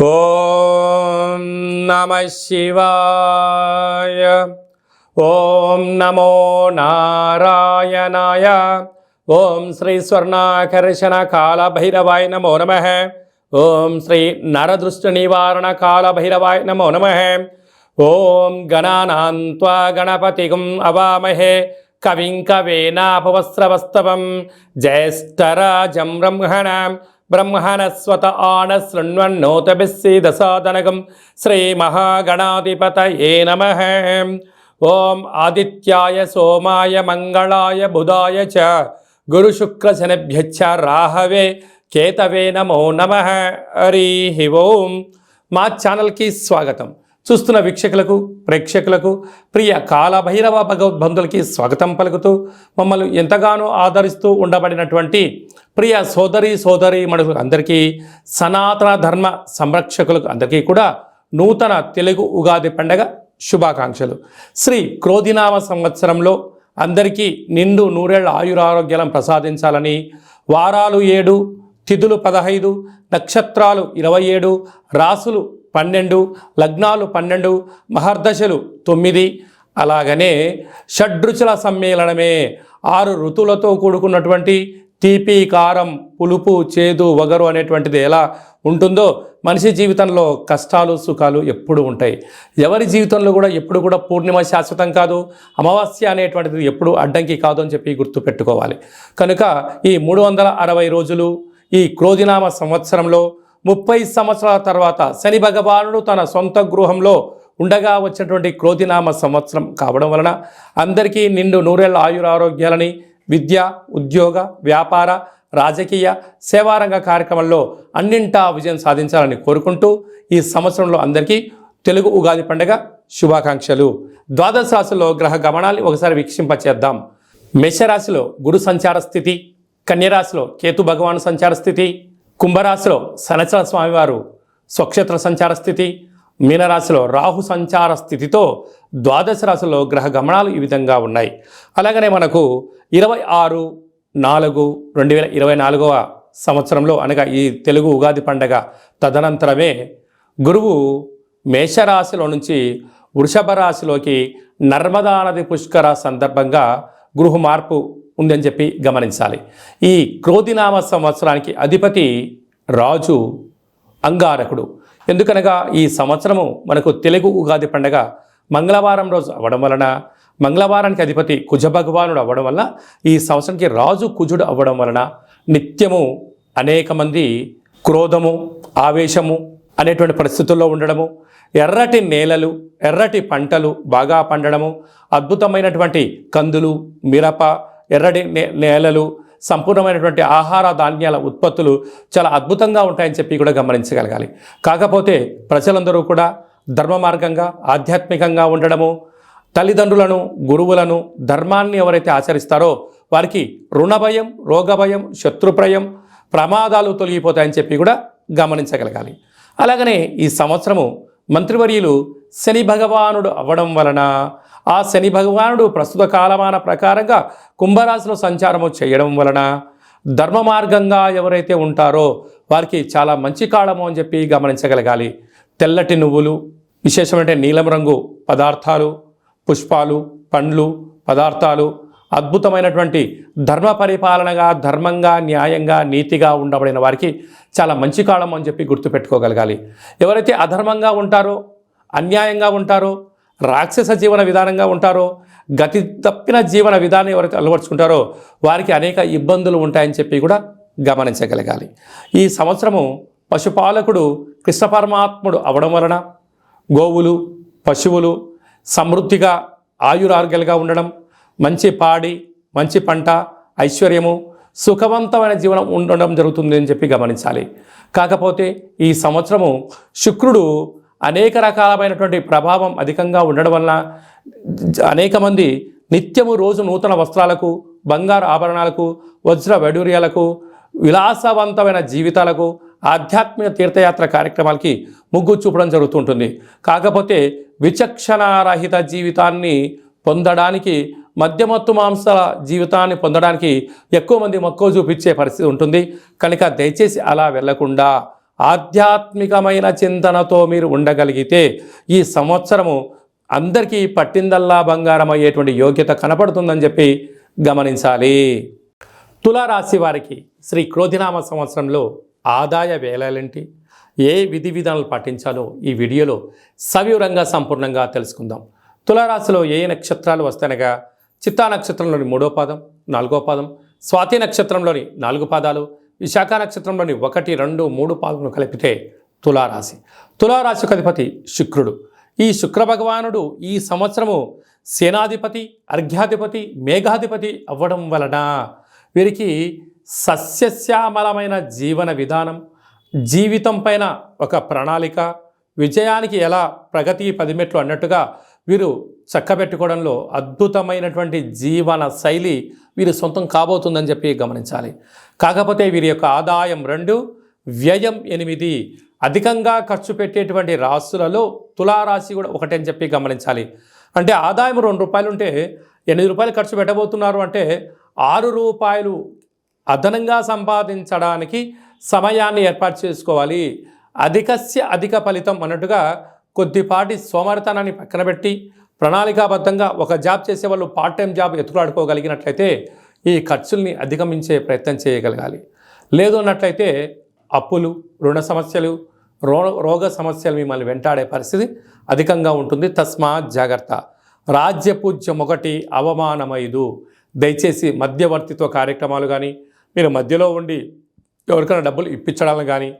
ఓం నమః శివాయ. ఓం నమో నారాయణాయ. ఓం శ్రీ స్వర్ణాకర్షణ కాల భైరవాయ నమో నమః. ఓం శ్రీ నరదృష్టి నివారణ కాల భైరవాయ నమో నమః. ఓం గణానాం త్వా గణపతిం అవామహే కవిం కవేనాపవస్రవస్తవం జ్యేష్ఠరాజం బ్రహ్మణస్వత ఆనశృణ్వన్నోతభిస్సీదసాదనకం శ్రీమహాగణాధిపతయే నమః. ఓం ఆదిత్యాయ సోమాయ మంగళాయ బుధాయ చ గురుశుక్రశనిభ్యశ్చ రాహవే కేతవే నమో నమః. హరి ఓం. మా ఛానల్కి స్వాగతం. చూస్తున్న వీక్షకులకు ప్రేక్షకులకు ప్రియ కాలభైరవ భగవద్బంధులకి స్వాగతం పలుకుతూ మమ్మల్ని ఎంతగానో ఆదరిస్తూ ఉండబడినటువంటి ప్రియ సోదరి మనుషులకు అందరికీ, సనాతన ధర్మ సంరక్షకులకు అందరికీ కూడా నూతన తెలుగు ఉగాది పండగ శుభాకాంక్షలు. శ్రీ క్రోధినామ సంవత్సరంలో అందరికీ నిండు నూరేళ్ల ఆయురారోగ్యాలను ప్రసాదించాలని, వారాలు 7, తిథులు 15, నక్షత్రాలు 27, రాసులు 12, లగ్నాలు 12, మహర్దశలు 9, అలాగనే షడ్రుచుల సమ్మేళనమే 6 ఋతువులతో కూడుకున్నటువంటి తీపి, కారం, పులుపు, చేదు, వగరు అనేటువంటిది ఎలా ఉంటుందో మనిషి జీవితంలో కష్టాలు సుఖాలు ఎప్పుడు ఉంటాయి. ఎవరి జీవితంలో కూడా ఎప్పుడు కూడా పూర్ణిమ శాశ్వతం కాదు, అమావాస్య అనేటువంటిది ఎప్పుడు అడ్డంకి కాదు అని చెప్పి గుర్తుపెట్టుకోవాలి. కనుక ఈ 360 రోజులు ఈ క్రోధినామ సంవత్సరంలో 30 సంవత్సరాల తర్వాత శని భగవానుడు తన సొంత గృహంలో ఉండగా వచ్చినటువంటి క్రోధినామ సంవత్సరం కావడం వలన అందరికీ నిండు నూరేళ్ల ఆయురారోగ్యాలని, విద్య, ఉద్యోగ, వ్యాపార, రాజకీయ, సేవారంగ కార్యక్రమంలో అన్నింటా విజయం సాధించాలని కోరుకుంటూ ఈ సంవత్సరంలో అందరికీ తెలుగు ఉగాది పండుగ శుభాకాంక్షలు. ద్వాదశ రాశిలో గ్రహ గమనాన్ని ఒకసారి వీక్షింపచేద్దాం. మేషరాశిలో గురు సంచార స్థితి, కన్యరాశిలో కేతు భగవాను సంచార స్థితి, కుంభరాశిలో శనిచర స్వామివారు స్వక్షేత్ర సంచార స్థితి, మీనరాశిలో రాహు సంచార స్థితితో ద్వాదశ రాశిలో గ్రహ గమనాలు ఈ విధంగా ఉన్నాయి. అలాగనే మనకు 26/4/2024 సంవత్సరంలో అనగా ఈ తెలుగు ఉగాది పండగ తదనంతరమే గురువు మేషరాశిలో నుంచి వృషభ రాశిలోకి నర్మదా నది పుష్కర సందర్భంగా గృహ మార్పు ఉందని చెప్పి గమనించాలి. ఈ క్రోధినామ సంవత్సరానికి అధిపతి రాజు అంగారకుడు. ఎందుకనగా ఈ సంవత్సరము మనకు తెలుగు ఉగాది పండగ మంగళవారం రోజు అవ్వడం వలన, మంగళవారానికి అధిపతి కుజ భగవానుడు అవ్వడం వలన, ఈ సంవత్సరానికి రాజు కుజుడు అవ్వడం వలన నిత్యము అనేక మంది క్రోధము, ఆవేశము అనేటువంటి పరిస్థితుల్లో ఉండడము, ఎర్రటి నేలలు, ఎర్రటి పంటలు బాగా పండడము, అద్భుతమైనటువంటి కందులు, మిరప, ఎర్రటి నేలలు, సంపూర్ణమైనటువంటి ఆహార ధాన్యాల ఉత్పత్తులు చాలా అద్భుతంగా ఉంటాయని చెప్పి కూడా గమనించగలగాలి. కాకపోతే ప్రజలందరూ కూడా ధర్మ మార్గంగా ఆధ్యాత్మికంగా ఉండడము, తల్లిదండ్రులను, గురువులను, ధర్మాన్ని ఎవరైతే ఆచరిస్తారో వారికి రుణ భయం, రోగ భయం, శత్రుప్రయం, ప్రమాదాలు తొలగిపోతాయని చెప్పి కూడా గమనించగలగాలి. అలాగనే ఈ సంవత్సరము మంత్రివర్యులు శని భగవానుడు అవ్వడం వలన, ఆ శని భగవానుడు ప్రస్తుత కాలమాన ప్రకారంగా కుంభరాశిలో సంచారము చేయడం వలన ధర్మ మార్గంగా ఎవరైతే ఉంటారో వారికి చాలా మంచి కాలము అని చెప్పి గమనించగలగాలి. తెల్లటి నువ్వులు, విశేషమైన నీలం రంగు పదార్థాలు, పుష్పాలు, పండ్లు, పదార్థాలు, అద్భుతమైనటువంటి ధర్మ పరిపాలనగా, ధర్మంగా, న్యాయంగా, నీతిగా ఉండబడిన వారికి చాలా మంచి కాలం అని చెప్పి గుర్తుపెట్టుకోగలగాలి. ఎవరైతే అధర్మంగా ఉంటారో, అన్యాయంగా ఉంటారో, రాక్షస జీవన విధానంగా ఉంటారో, గతి తప్పిన జీవన విధానం ఎవరైతే అలవర్చుకుంటారో వారికి అనేక ఇబ్బందులు ఉంటాయని చెప్పి కూడా గమనించగలగాలి. ఈ సంవత్సరము పశుపాలకుడు కృష్ణ పరమాత్ముడు అవడం వలన గోవులు, పశువులు సమృద్ధిగా ఆయురారోగ్యాలుగా ఉండడం, మంచి పాడి, మంచి పంట, ఐశ్వర్యము, సుఖవంతమైన జీవనం ఉండడం జరుగుతుంది అని చెప్పి గమనించాలి. కాకపోతే ఈ సంవత్సరము శుక్రుడు అనేక రకాలమైనటువంటి ప్రభావం అధికంగా ఉండడం వలన అనేక మంది నిత్యము రోజు నూతన వస్త్రాలకు, బంగారు ఆభరణాలకు, వజ్ర వైడూర్యాలకు, విలాసవంతమైన జీవితాలకు, ఆధ్యాత్మిక తీర్థయాత్ర కార్యక్రమాలకి మొగ్గు చూపడం జరుగుతుంటుంది. కాకపోతే విచక్షణారహిత జీవితాన్ని పొందడానికి, మద్యమత్తు మాంసాల జీవితాన్ని పొందడానికి ఎక్కువ మంది మక్కువ చూపించే పరిస్థితి ఉంటుంది. కనుక దయచేసి అలా వెళ్లకుండా ఆధ్యాత్మికమైన చింతనతో మీరు ఉండగలిగితే ఈ సంవత్సరము అందరికీ పట్టిందల్లా బంగారం అయ్యేటువంటి యోగ్యత కనపడుతుందని చెప్పి గమనించాలి. తులారాశి వారికి శ్రీ క్రోధినామ సంవత్సరంలో ఆదాయ వేళలేంటి, ఏ విధి విధానాలు పాటించాలో ఈ వీడియోలో సవివరంగా సంపూర్ణంగా తెలుసుకుందాం. తులారాశిలో ఏ నక్షత్రాలు వస్తాయనగా చిత్తా నక్షత్రంలోని 3వ పాదం, 4వ పాదం, స్వాతి నక్షత్రంలోని 4 పాదాలు, విశాఖ నక్షత్రంలోని 1, 2, 3 పాదములు కలిపితే తులారాశి. తులారాశికి అధిపతి శుక్రుడు. ఈ శుక్ర భగవానుడు ఈ సంవత్సరము సేనాధిపతి, అర్ఘ్యాధిపతి, మేఘాధిపతి అవ్వడం వలన వీరికి సస్యశ్యామలమైన జీవన విధానం, జీవితం పైన ఒక ప్రణాళిక, విజయానికి ఎలా ప్రగతి 10 మెట్లు అన్నట్టుగా వీరు చక్కబెట్టుకోవడంలో అద్భుతమైనటువంటి జీవన శైలి వీరు సొంతం కాబోతుందని చెప్పి గమనించాలి. కాకపోతే వీరి యొక్క ఆదాయం 2, వ్యయం 8. అధికంగా ఖర్చు పెట్టేటువంటి రాశులలో తులారాశి కూడా ఒకటి అని చెప్పి గమనించాలి. అంటే ఆదాయం ₹2 ఉంటే ₹8 ఖర్చు పెట్టబోతున్నారు అంటే ₹6 అదనంగా సంపాదించడానికి సమయాన్ని ఏర్పాటు చేసుకోవాలి. అధికస్య అధిక ఫలితం అన్నట్టుగా కొద్దిపాటి సోమరితనాన్ని పక్కన పెట్టి ప్రణాళికాబద్ధంగా ఒక జాబ్ చేసే వాళ్ళు పార్ట్ టైం జాబ్ ఎత్తులాడుకోగలిగినట్లయితే ఈ ఖర్చుల్ని అధిగమించే ప్రయత్నం చేయగలగాలి. లేదు అన్నట్లయితే అప్పులు, రుణ సమస్యలు, రోగ సమస్యలు మిమ్మల్ని వెంటాడే పరిస్థితి అధికంగా ఉంటుంది. తస్మాత్ జాగ్రత్త. రాజ్యపూజ్యం 1, అవమానం 5. దయచేసి మధ్యవర్తిత్వ కార్యక్రమాలు కానీ, మీరు మధ్యలో ఉండి ఎవరికైనా డబ్బులు ఇప్పించడాలను కానీ,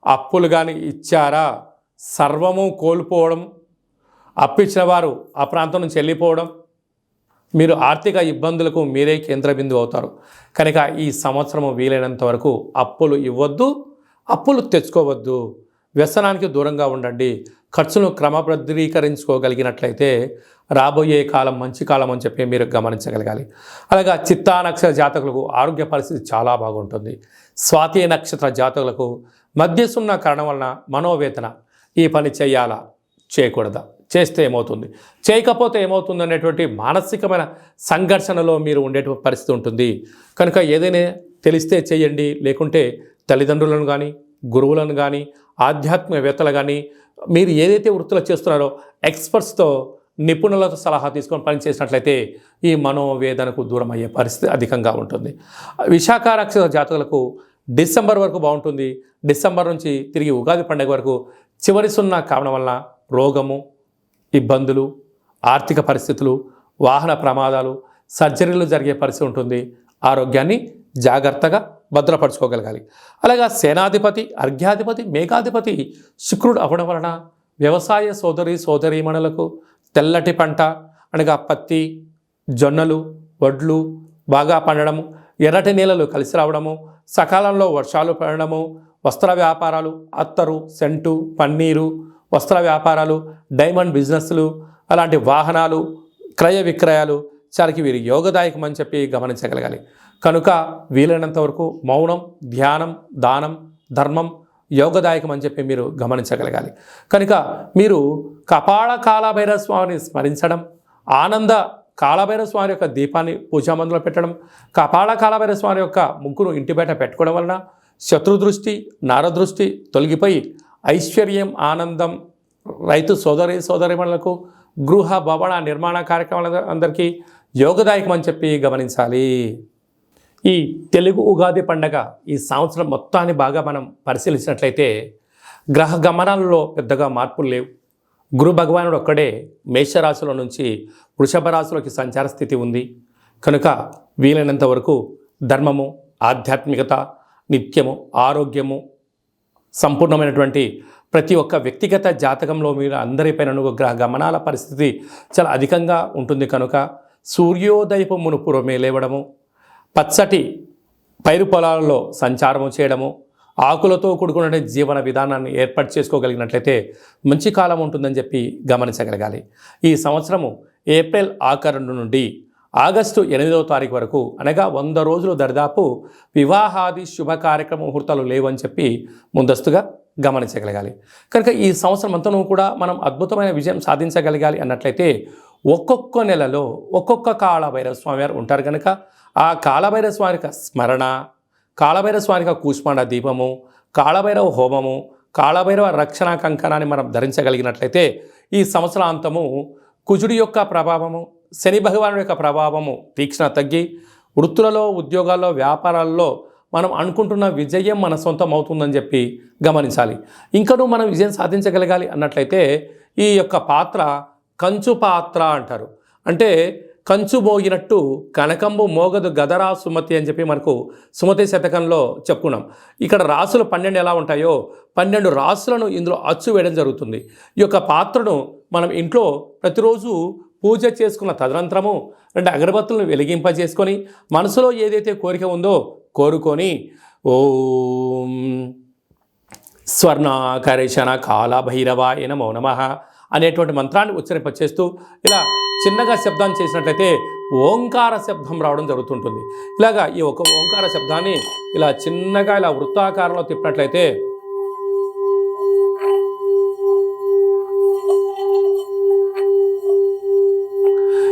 అప్పులు కానీ ఇచ్చారా సర్వము కోల్పోవడం, అప్పిచ్చిన వారు ఆ ప్రాంతం నుంచి వెళ్ళిపోవడం, మీరు ఆర్థిక ఇబ్బందులకు మీరే కేంద్ర బిందువు అవుతారు. కనుక ఈ సంవత్సరము వీలైనంత వరకు అప్పులు ఇవ్వద్దు, అప్పులు తెచ్చుకోవద్దు, వ్యసనానికి దూరంగా ఉండండి. ఖర్చును క్రమబద్ధీకరించుకోగలిగినట్లయితే రాబోయే కాలం మంచి కాలం అని చెప్పి మీరు గమనించగలగాలి. అలాగా చిత్తా నక్షత్ర జాతకులకు ఆరోగ్య పరిస్థితి చాలా బాగుంటుంది. స్వాతి నక్షత్ర జాతకులకు మధ్యసున్న కారణం వలన మనోవేదన, ఈ పని చేయాలా చేయకూడదా, చేస్తే ఏమవుతుంది, చేయకపోతే ఏమవుతుంది అనేటువంటి మానసికమైన సంఘర్షణలో మీరు ఉండేటువంటి పరిస్థితి ఉంటుంది. కనుక ఏదైనా తెలిస్తే చేయండి, లేకుంటే తల్లిదండ్రులను కానీ, గురువులను కానీ, ఆధ్యాత్మికవేత్తలు కానీ, మీరు ఏదైతే వృత్తులు చేస్తున్నారో ఎక్స్పర్ట్స్తో, నిపుణులతో సలహా తీసుకొని పనిచేసినట్లయితే ఈ మనోవేదనకు దూరం అయ్యే పరిస్థితి అధికంగా ఉంటుంది. విశాఖ నక్షత్ర జాతకులకు డిసెంబర్ వరకు బాగుంటుంది. డిసెంబర్ నుంచి తిరిగి ఉగాది పండుగ వరకు చివరి సున్న కావడం వలన రోగము, ఇబ్బందులు, ఆర్థిక పరిస్థితులు, వాహన ప్రమాదాలు, సర్జరీలు జరిగే పరిస్థితి ఉంటుంది. ఆరోగ్యాన్ని జాగ్రత్తగా భద్రపరచుకోగలగాలి. అలాగా సేనాధిపతి, అర్ఘ్యాధిపతి, మేఘాధిపతి శుక్రుడు అవ్వడం వలన వ్యవసాయ సోదరీమణులకు తెల్లటి పంట అనగా పత్తి, జొన్నలు, వడ్లు బాగా పండడము, ఎర్రటి నేలలు కలిసి రావడము, సకాలంలో వర్షాలు పడడము, వస్త్ర వ్యాపారాలు, అత్తరు, సెంటు, పన్నీరు, వస్త్ర వ్యాపారాలు, డైమండ్ బిజినెస్లు, అలాంటి వాహనాలు, క్రయ విక్రయాలు చారికి వీరి యోగదాయకం అని చెప్పి గమనించగలగాలి. కనుక వీలైనంత వరకు మౌనం, ధ్యానం, దానం, ధర్మం యోగదాయకం అని చెప్పి మీరు గమనించగలగాలి. కనుక మీరు కపాల కాలభైరవ స్వామిని స్మరించడం, ఆనంద కాలభైరవ స్వామి యొక్క దీపాన్ని పూజామందులో పెట్టడం, కపాల కాలభైరవ స్వామి యొక్క ముగ్గురు ఇంటి బయట పెట్టుకోవడం వలన శత్రుదృష్టి, నరదృష్టి తొలగిపోయి ఐశ్వర్యం, ఆనందం రైతు సోదరీమణులకు, గృహ భవన నిర్మాణ కార్యక్రమాల అందరికీ యోగదాయకం అని చెప్పి గమనించాలి. ఈ తెలుగు ఉగాది పండగ ఈ సంవత్సరం మొత్తాన్ని బాగా మనం పరిశీలించినట్లయితే గ్రహ గమనాలలో పెద్దగా మార్పులు లేవు. గురు భగవానుడు ఒక్కడే మేషరాశిలో నుంచి వృషభ రాశిలోకి సంచార స్థితి ఉంది. కనుక వీలైనంత వరకు ధర్మము, ఆధ్యాత్మికత, నిత్యము, ఆరోగ్యము, సంపూర్ణమైనటువంటి ప్రతి ఒక్క వ్యక్తిగత జాతకంలో మీరు అందరిపైన గ్రహ గమనాల పరిస్థితి చాలా అధికంగా ఉంటుంది. కనుక సూర్యోదయపు మునుపురమే లేవడము, పచ్చటి పైరు పొలాలలో సంచారము చేయడము, ఆకులతో కూడుకున్న జీవన విధానాన్ని ఏర్పాటు చేసుకోగలిగినట్లయితే మంచి కాలం ఉంటుందని చెప్పి గమనించగలగాలి. ఈ సంవత్సరము ఏప్రిల్ ఆఖరు నుండి ఆగస్టు 8వ తారీఖు వరకు అనగా 100 రోజులు దరిదాపు వివాహాది శుభ కార్యక్రమ ముహూర్తాలు లేవని చెప్పి ముందస్తుగా గమనించగలగాలి. కనుక ఈ సంవత్సరం అంతనూ కూడా మనం అద్భుతమైన విజయం సాధించగలగాలి అన్నట్లయితే ఒక్కొక్క నెలలో ఒక్కొక్క కాలభైరవ స్వామి వారు ఉంటారు. కనుక ఆ కాలభైరవ స్వామి యొక్క స్మరణ, కాలభైరవ స్వామి యొక్క కూష్మాండ దీపము, కాళభైరవ హోమము, కాళభైరవ రక్షణ కంకణాన్ని మనం ధరించగలిగినట్లయితే ఈ సంవత్సరాంతము కుజుడి యొక్క ప్రభావము, శని భగవానుడి యొక్క ప్రభావము తీక్షణ తగ్గి వృత్తులలో, ఉద్యోగాల్లో, వ్యాపారాల్లో మనం అనుకుంటున్న విజయం మన సొంతం అవుతుందని చెప్పి గమనించాలి. ఇంకనూ మనం విజయం సాధించగలగాలి అన్నట్లయితే ఈ యొక్క పాత్ర కంచు పాత్ర అంటారు. అంటే కంచు మోగినట్టు కనకంబు మోగదు గదరా సుమతి అని చెప్పి మనకు సుమతి శతకంలో చెప్పుకున్నాం. ఇక్కడ రాసులు 12 ఎలా ఉంటాయో 12 రాసులను ఇందులో అచ్చు వేయడం జరుగుతుంది. ఈ యొక్క పాత్రను మనం ఇంట్లో ప్రతిరోజు పూజ చేసుకున్న తదనంతరము 2 అగరబత్తులను వెలిగింపజేసుకొని మనసులో ఏదైతే కోరిక ఉందో కోరుకొని ఓం స్వర్ణాకరేషణ కాళభైరవాయ నమో నమః అనేటువంటి మంత్రాన్ని ఉచ్చరింపచేస్తూ ఇలా చిన్నగా శబ్దం చేసినట్లయితే ఓంకార శబ్దం రావడం జరుగుతుంటుంది. ఇలాగా ఈ ఒక ఓంకార శబ్దాన్ని ఇలా చిన్నగా ఇలా వృత్తాకారంలో తిప్పినట్లయితే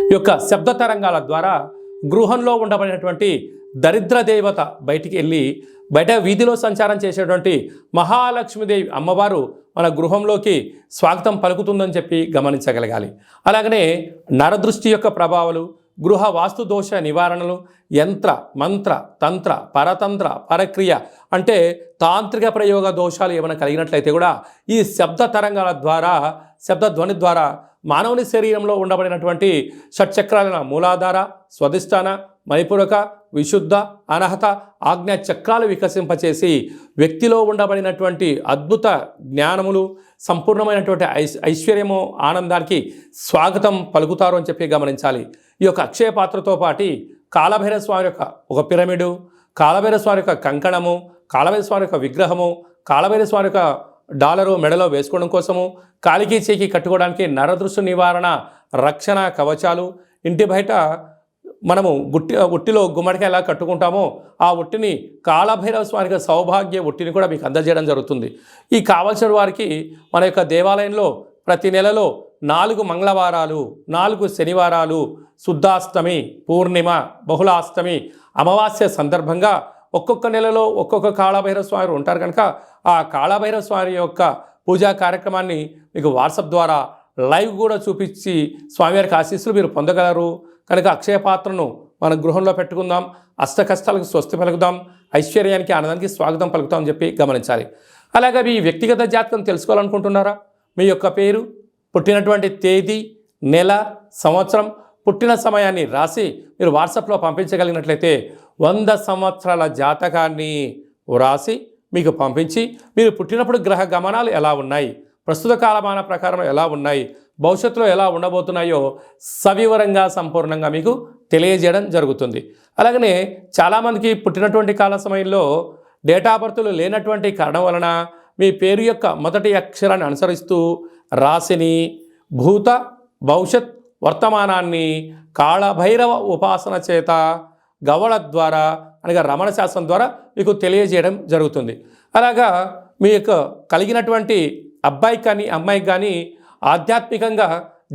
ఈ యొక్క శబ్ద తరంగాల ద్వారా గృహంలో ఉండబడినటువంటి దరిద్ర దేవత బయటికి వెళ్ళి బయట వీధిలో సంచారం చేసేటువంటి మహాలక్ష్మీదేవి అమ్మవారు మన గృహంలోకి స్వాగతం పలుకుతుందని చెప్పి గమనించగలగాలి. అలాగనే నరదృష్టి యొక్క ప్రభావాలు, గృహ వాస్తు దోష నివారణలు, యంత్ర మంత్ర తంత్ర పరతంత్ర పరక్రియ అంటే తాంత్రిక ప్రయోగ దోషాలు ఏమైనా కలిగినట్లయితే కూడా ఈ శబ్ద తరంగాల ద్వారా, శబ్ద ధ్వని ద్వారా మానవుని శరీరంలో ఉండబడినటువంటి షట్చక్రాల మూలాధార, స్వధిష్టాన, మణిపూరక, విశుద్ధ, అనహత, ఆజ్ఞ చక్రాలు వికసింపచేసి వ్యక్తిలో ఉండబడినటువంటి అద్భుత జ్ఞానములు, సంపూర్ణమైనటువంటి ఐశ్వర్యము, ఆనందానికి స్వాగతం పలుకుతారు అని చెప్పి గమనించాలి. ఈ యొక్క అక్షయ పాత్రతో పాటు కాళభైరవ స్వామి యొక్క ఒక పిరమిడు, కాళభైరవ స్వామి యొక్క కంకణము, కాళభైరవ స్వామి యొక్క విగ్రహము, కాళభైరవ స్వామి యొక్క డాలరు మెడలో వేసుకోవడం కోసము, కాలికి చేకి కట్టుకోవడానికి నరదృష్టి నివారణ రక్షణ కవచాలు, ఇంటి బయట మనము ఉట్టిలో గుమ్మడికాయ ఎలా కట్టుకుంటామో ఆ ఉట్టిని కాళభైరవ స్వామికి సౌభాగ్య ఉట్టిని కూడా మీకు అందజేయడం జరుగుతుంది. ఈ కావలసిన వారికి మన యొక్క దేవాలయంలో ప్రతి నెలలో 4 మంగళవారాలు, 4 శనివారాలు, శుద్ధాష్టమి, పూర్ణిమ, బహుళాష్టమి, అమావాస్య సందర్భంగా ఒక్కొక్క నెలలో ఒక్కొక్క కాళభైరవ స్వామి ఉంటారు కనుక ఆ కాళభైరవ స్వామి యొక్క పూజా కార్యక్రమాన్ని మీకు వాట్సాప్ ద్వారా లైవ్ కూడా చూపించి స్వామివారికి ఆశీస్సులు మీరు పొందగలరు. కనుక అక్షయ పాత్రను మన గృహంలో పెట్టుకుందాం, అష్ట కష్టాలకు స్వస్తి పలుకుదాం, ఐశ్వర్యానికి ఆనందానికి స్వాగతం పలుకుతాం అని చెప్పి గమనించాలి. అలాగే మీ వ్యక్తిగత జాతకం తెలుసుకోవాలనుకుంటున్నారా? మీ యొక్క పేరు, పుట్టినటువంటి తేదీ, నెల, సంవత్సరం, పుట్టిన సమయాన్ని రాసి మీరు వాట్సాప్లో పంపించగలిగినట్లయితే 100 సంవత్సరాల జాతకాన్ని వ్రాసి మీకు పంపించి మీరు పుట్టినప్పుడు గ్రహ గమనాలు ఎలా ఉన్నాయి, ప్రస్తుత కాలమాన ప్రకారం ఎలా ఉన్నాయి, భవిష్యత్తులో ఎలా ఉండబోతున్నాయో సవివరంగా సంపూర్ణంగా మీకు తెలియజేయడం జరుగుతుంది. అలాగనే చాలామందికి పుట్టినటువంటి కాల సమయంలో డేటా బర్త్లు లేనటువంటి కారణం వలన మీ పేరు యొక్క మొదటి అక్షరాన్ని అనుసరిస్తూ రాశిని, భూత, భవిష్యత్, వర్తమానాన్ని కాళభైరవ ఉపాసన చేత గవళ ద్వారా అనగా రమణ శాస్త్రం ద్వారా మీకు తెలియజేయడం జరుగుతుంది. అలాగా మీ యొక్క కలిగినటువంటి అబ్బాయికి కానీ అమ్మాయికి కానీ ఆధ్యాత్మికంగా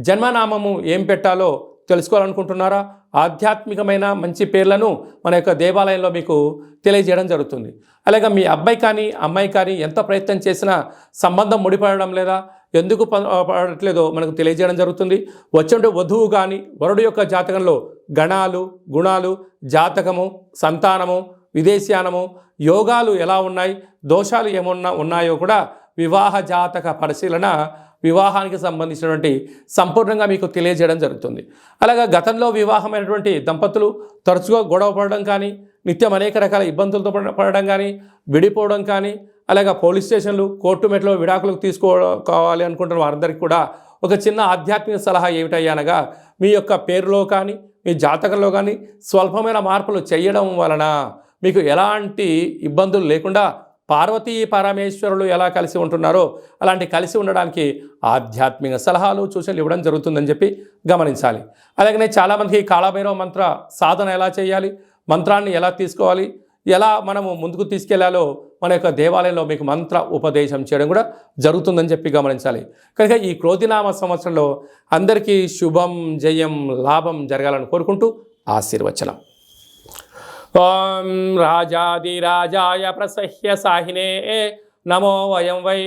జన్మనామము ఏం పెట్టాలో తెలుసుకోవాలనుకుంటున్నారా? ఆధ్యాత్మికమైన మంచి పేర్లను మన యొక్క దేవాలయంలో మీకు తెలియజేయడం జరుగుతుంది. అలాగే మీ అబ్బాయి కానీ అమ్మాయి కానీ ఎంత ప్రయత్నం చేసినా సంబంధం ముడిపడడం లేదా, ఎందుకు పడట్లేదో మనకు తెలియజేయడం జరుగుతుంది. వచ్చే వధువు కానీ వరుడు యొక్క జాతకంలో గణాలు, గుణాలు, జాతకము, సంతానము, విదేశీయానము, యోగాలు ఎలా ఉన్నాయి, దోషాలు ఏమన్నా ఉన్నాయో కూడా వివాహ జాతక పరిశీలన, వివాహానికి సంబంధించినటువంటి సంపూర్ణంగా మీకు తెలియజేయడం జరుగుతుంది. అలాగే గతంలో వివాహమైనటువంటి దంపతులు తరచుగా గొడవ పడడం కానీ, నిత్యం అనేక రకాల ఇబ్బందులతో పడడం కానీ, విడిపోవడం కానీ, అలాగే పోలీస్ స్టేషన్లు, కోర్టు మెట్లో విడాకులకు తీసుకోవాలి అనుకుంటున్న వారందరికీ కూడా ఒక చిన్న ఆధ్యాత్మిక సలహా ఏమిటయ్యా అనగా, మీ యొక్క పేరులో కానీ మీ జాతకంలో కానీ స్వల్పమైన మార్పులు చేయడం వలన మీకు ఎలాంటి ఇబ్బందులు లేకుండా పార్వతీ పరమేశ్వరులు ఎలా కలిసి ఉంటున్నారో అలాంటి కలిసి ఉండడానికి ఆధ్యాత్మిక సలహాలు, సూచనలు ఇవ్వడం జరుగుతుందని చెప్పి గమనించాలి. అలాగనే చాలామందికి కాళభైరవ మంత్ర సాధన ఎలా చేయాలి, మంత్రాన్ని ఎలా తీసుకోవాలి, ఎలా మనము ముందుకు తీసుకెళ్లాలో మన యొక్క దేవాలయంలో మీకు మంత్ర ఉపదేశం చేయడం కూడా జరుగుతుందని చెప్పి గమనించాలి. కనుక ఈ క్రోధినామ సంవత్సరంలో అందరికీ శుభం, జయం, లాభం జరగాలని కోరుకుంటూ ఆశీర్వచనం. ఓం రాజాదిరాజాయ ప్రసహ్య సాహినే నమో వయం వై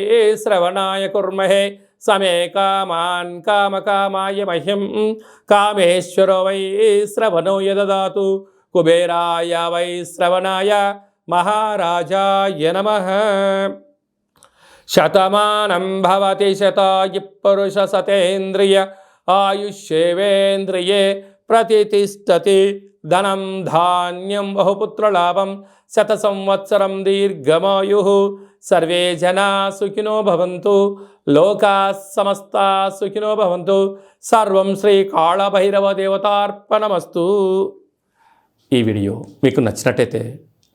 శ్రవణాయ కుర్మహే సమే కామాన్ కామకామాయ మహ్యం కామేశ్వరో వై శ్రవణో యదదాతు కుబేరాయ వై శ్రవణాయ మహారాజాయ నమః. శతమానం భవతి శతాయు పురుష సతేంద్రియ ఆయుష్యేవేంద్రియే ప్రతిష్టతి ధనం ధాన్యం బహుపుత్రలాభం శత సంవత్సరం దీర్ఘమాయు. సర్వే జనా సుఖినో భవంతు లోకా సమస్తా సుఖినో భవంతు. సర్వం శ్రీ కాళభైరవ దేవతార్పణమస్తు. ఈ వీడియో మీకు నచ్చినట్టయితే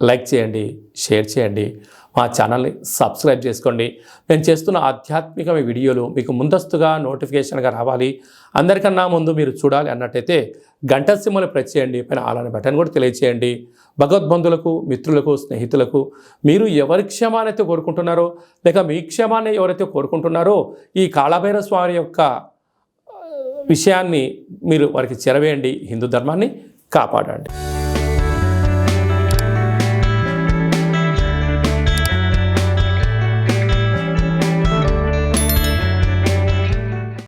లైక్ చేయండి, షేర్ చేయండి, మా ఛానల్ని సబ్స్క్రైబ్ చేసుకోండి. నేను చేస్తున్న ఆధ్యాత్మిక వీడియోలు మీకు ముందస్తుగా నోటిఫికేషన్గా రావాలి, అందరికన్నా ముందు మీరు చూడాలి అన్నట్టయితే గంట సింబల్ ప్రెస్ చేయండి, పైన అలానే బటన్ కూడా తెలియచేయండి. భగవద్బంధులకు, మిత్రులకు, స్నేహితులకు మీరు ఎవరి క్షేమానైతే కోరుకుంటున్నారో లేక మీ క్షేమాన్ని ఎవరైతే కోరుకుంటున్నారో ఈ కాళభైరవ స్వామి యొక్క విషయాన్ని మీరు వారికి చేరవేయండి. హిందూ ధర్మాన్ని కాపాడండి.